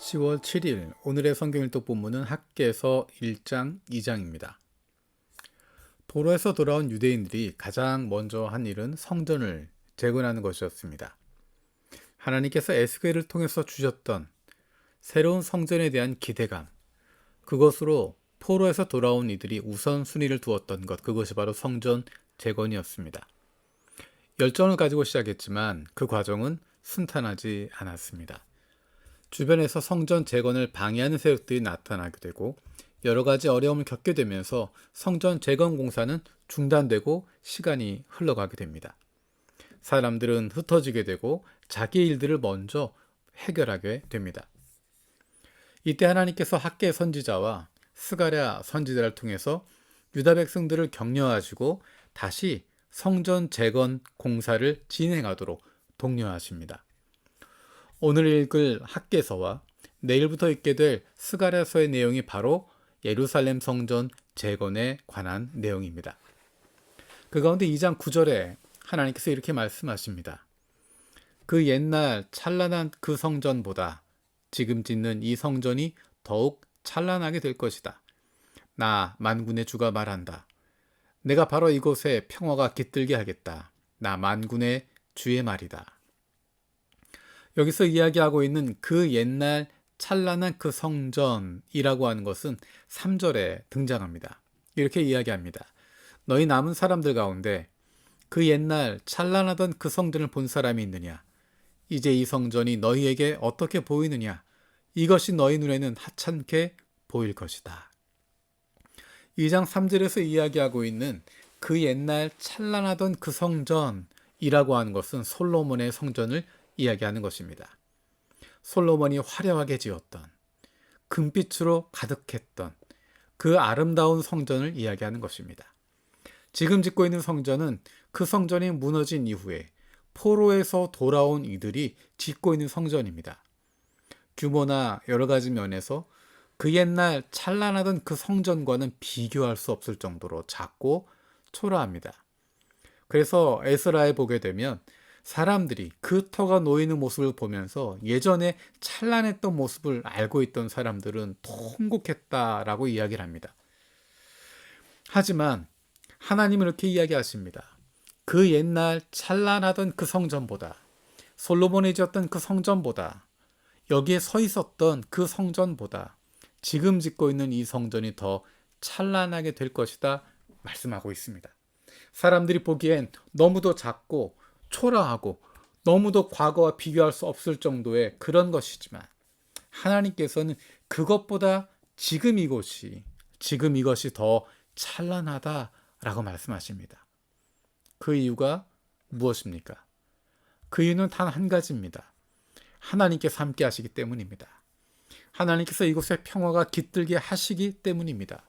10월 7일 오늘의 성경일독 본문은 학개서 1장 2장입니다. 포로에서 돌아온 유대인들이 가장 먼저 한 일은 성전을 재건하는 것이었습니다. 하나님께서 에스겔을 통해서 주셨던 새로운 성전에 대한 기대감, 그것으로 포로에서 돌아온 이들이 우선순위를 두었던 것, 그것이 바로 성전 재건이었습니다. 열정을 가지고 시작했지만 그 과정은 순탄하지 않았습니다. 주변에서 성전 재건을 방해하는 세력들이 나타나게 되고 여러 가지 어려움을 겪게 되면서 성전 재건 공사는 중단되고 시간이 흘러가게 됩니다. 사람들은 흩어지게 되고 자기 일들을 먼저 해결하게 됩니다. 이때 하나님께서 학개 선지자와 스가랴 선지자를 통해서 유다 백성들을 격려하시고 다시 성전 재건 공사를 진행하도록 독려하십니다. 오늘 읽을 학개서와 내일부터 읽게 될 스가랴서의 내용이 바로 예루살렘 성전 재건에 관한 내용입니다. 그 가운데 2장 9절에 하나님께서 이렇게 말씀하십니다. 그 옛날 찬란한 그 성전보다 지금 짓는 이 성전이 더욱 찬란하게 될 것이다. 나 만군의 주가 말한다. 내가 바로 이곳에 평화가 깃들게 하겠다. 나 만군의 주의 말이다. 여기서 이야기하고 있는 그 옛날 찬란한 그 성전이라고 하는 것은 3절에 등장합니다. 이렇게 이야기합니다. 너희 남은 사람들 가운데 그 옛날 찬란하던 그 성전을 본 사람이 있느냐? 이제 이 성전이 너희에게 어떻게 보이느냐? 이것이 너희 눈에는 하찮게 보일 것이다. 2장 3절에서 이야기하고 있는 그 옛날 찬란하던 그 성전이라고 하는 것은 솔로몬의 성전을 이야기하는 것입니다. 솔로몬이 화려하게 지었던, 금빛으로 가득했던 그 아름다운 성전을 이야기하는 것입니다. 지금 짓고 있는 성전은 그 성전이 무너진 이후에 포로에서 돌아온 이들이 짓고 있는 성전입니다. 규모나 여러 가지 면에서 그 옛날 찬란하던 그 성전과는 비교할 수 없을 정도로 작고 초라합니다. 그래서 에스라에 보게 되면 사람들이 그 터가 놓이는 모습을 보면서 예전에 찬란했던 모습을 알고 있던 사람들은 통곡했다라고 이야기를 합니다. 하지만 하나님은 이렇게 이야기하십니다. 그 옛날 찬란하던 그 성전보다, 솔로몬이 지었던 그 성전보다, 여기에 서 있었던 그 성전보다 지금 짓고 있는 이 성전이 더 찬란하게 될 것이다 말씀하고 있습니다. 사람들이 보기엔 너무도 작고 초라하고 너무도 과거와 비교할 수 없을 정도의 그런 것이지만 하나님께서는 그것보다 지금 이것이 더 찬란하다라고 말씀하십니다. 그 이유가 무엇입니까? 그 이유는 단 한 가지입니다. 하나님께서 함께 하시기 때문입니다. 하나님께서 이곳에 평화가 깃들게 하시기 때문입니다.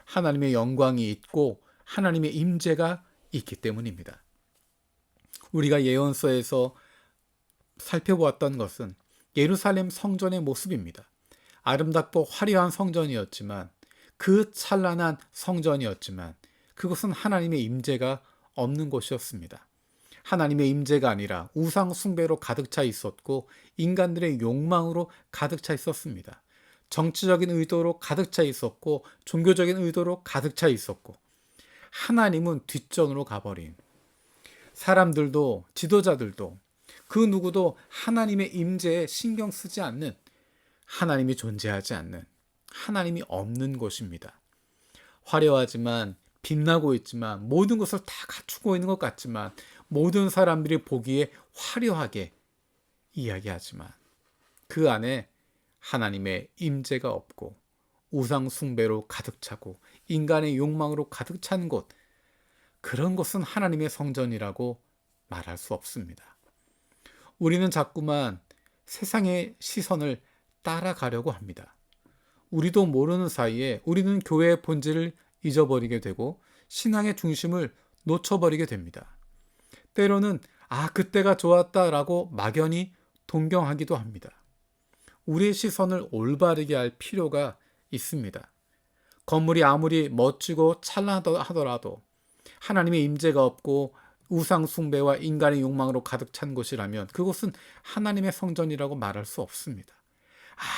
하나님의 영광이 있고 하나님의 임재가 있기 때문입니다. 우리가 예언서에서 살펴보았던 것은 예루살렘 성전의 모습입니다. 아름답고 화려한 성전이었지만, 그 찬란한 성전이었지만 그것은 하나님의 임재가 없는 곳이었습니다. 하나님의 임재가 아니라 우상 숭배로 가득 차 있었고 인간들의 욕망으로 가득 차 있었습니다. 정치적인 의도로 가득 차 있었고 종교적인 의도로 가득 차 있었고 하나님은 뒷전으로 가버린, 사람들도 지도자들도 그 누구도 하나님의 임재에 신경 쓰지 않는, 하나님이 존재하지 않는, 하나님이 없는 곳입니다. 화려하지만 빛나고 있지만 모든 것을 다 갖추고 있는 것 같지만 모든 사람들이 보기에 화려하게 이야기하지만 그 안에 하나님의 임재가 없고 우상 숭배로 가득 차고 인간의 욕망으로 가득 찬 곳, 그런 것은 하나님의 성전이라고 말할 수 없습니다. 우리는 자꾸만 세상의 시선을 따라가려고 합니다. 우리도 모르는 사이에 우리는 교회의 본질을 잊어버리게 되고 신앙의 중심을 놓쳐버리게 됩니다. 때로는 그때가 좋았다라고 막연히 동경하기도 합니다. 우리의 시선을 올바르게 할 필요가 있습니다. 건물이 아무리 멋지고 찬란하더라도 하나님의 임재가 없고 우상 숭배와 인간의 욕망으로 가득 찬 곳이라면 그곳은 하나님의 성전이라고 말할 수 없습니다.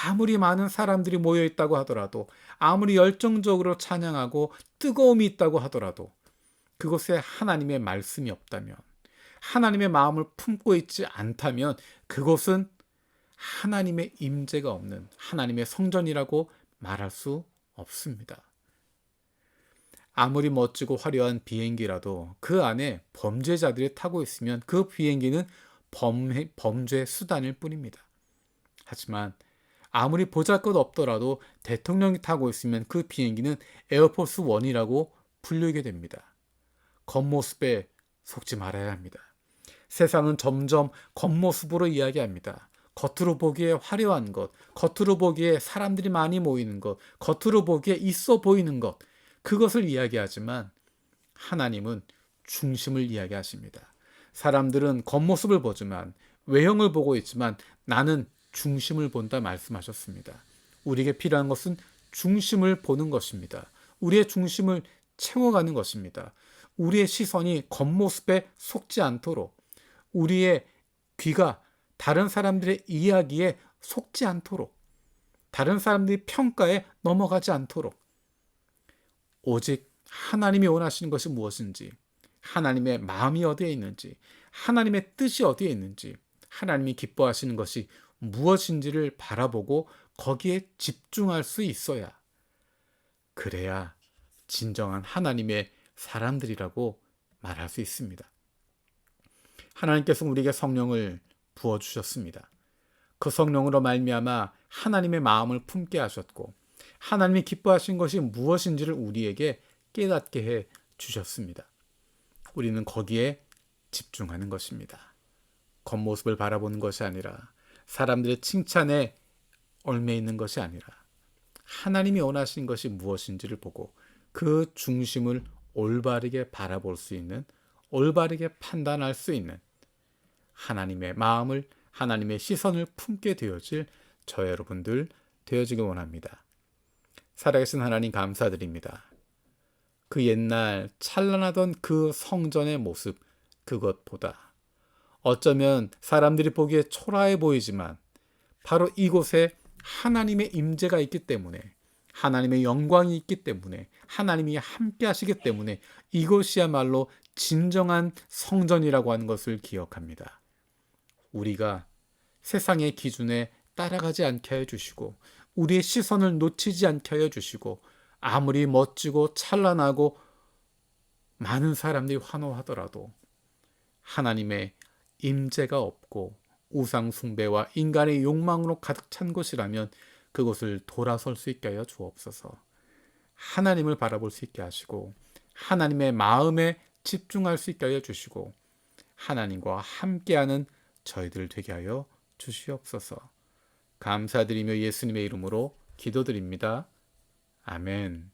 아무리 많은 사람들이 모여 있다고 하더라도, 아무리 열정적으로 찬양하고 뜨거움이 있다고 하더라도 그곳에 하나님의 말씀이 없다면, 하나님의 마음을 품고 있지 않다면 그곳은 하나님의 임재가 없는 하나님의 성전이라고 말할 수 없습니다. 아무리 멋지고 화려한 비행기라도 그 안에 범죄자들이 타고 있으면 그 비행기는 범죄 수단일 뿐입니다. 하지만 아무리 보잘것 없더라도 대통령이 타고 있으면 그 비행기는 에어포스 1이라고 불리게 됩니다. 겉모습에 속지 말아야 합니다. 세상은 점점 겉모습으로 이야기합니다. 겉으로 보기에 화려한 것, 겉으로 보기에 사람들이 많이 모이는 것, 겉으로 보기에 있어 보이는 것, 그것을 이야기하지만 하나님은 중심을 이야기하십니다. 사람들은 겉모습을 보지만, 외형을 보고 있지만 나는 중심을 본다 말씀하셨습니다. 우리에게 필요한 것은 중심을 보는 것입니다. 우리의 중심을 채워가는 것입니다. 우리의 시선이 겉모습에 속지 않도록, 우리의 귀가 다른 사람들의 이야기에 속지 않도록, 다른 사람들의 평가에 넘어가지 않도록, 오직 하나님이 원하시는 것이 무엇인지, 하나님의 마음이 어디에 있는지, 하나님의 뜻이 어디에 있는지, 하나님이 기뻐하시는 것이 무엇인지를 바라보고 거기에 집중할 수 있어야, 그래야 진정한 하나님의 사람들이라고 말할 수 있습니다. 하나님께서 우리에게 성령을 부어주셨습니다. 그 성령으로 말미암아 하나님의 마음을 품게 하셨고, 하나님이 기뻐하신 것이 무엇인지를 우리에게 깨닫게 해 주셨습니다. 우리는 거기에 집중하는 것입니다. 겉모습을 바라보는 것이 아니라, 사람들의 칭찬에 얽매 있는 것이 아니라, 하나님이 원하시는 것이 무엇인지를 보고 그 중심을 올바르게 바라볼 수 있는, 올바르게 판단할 수 있는 하나님의 마음을, 하나님의 시선을 품게 되어질 저 여러분들 되어지길 원합니다. 살아계신 하나님 감사드립니다. 그 옛날 찬란하던 그 성전의 모습, 그것보다 어쩌면 사람들이 보기에 초라해 보이지만 바로 이곳에 하나님의 임재가 있기 때문에, 하나님의 영광이 있기 때문에, 하나님이 함께 하시기 때문에 이곳이야말로 진정한 성전이라고 하는 것을 기억합니다. 우리가 세상의 기준에 따라가지 않게 해주시고, 우리의 시선을 놓치지 않게 하여 주시고, 아무리 멋지고 찬란하고 많은 사람들이 환호하더라도 하나님의 임재가 없고 우상 숭배와 인간의 욕망으로 가득 찬 곳이라면 그곳을 돌아설 수 있게 하여 주옵소서. 하나님을 바라볼 수 있게 하시고, 하나님의 마음에 집중할 수 있게 하여 주시고, 하나님과 함께하는 저희들 되게 하여 주시옵소서. 감사드리며 예수님의 이름으로 기도드립니다. 아멘.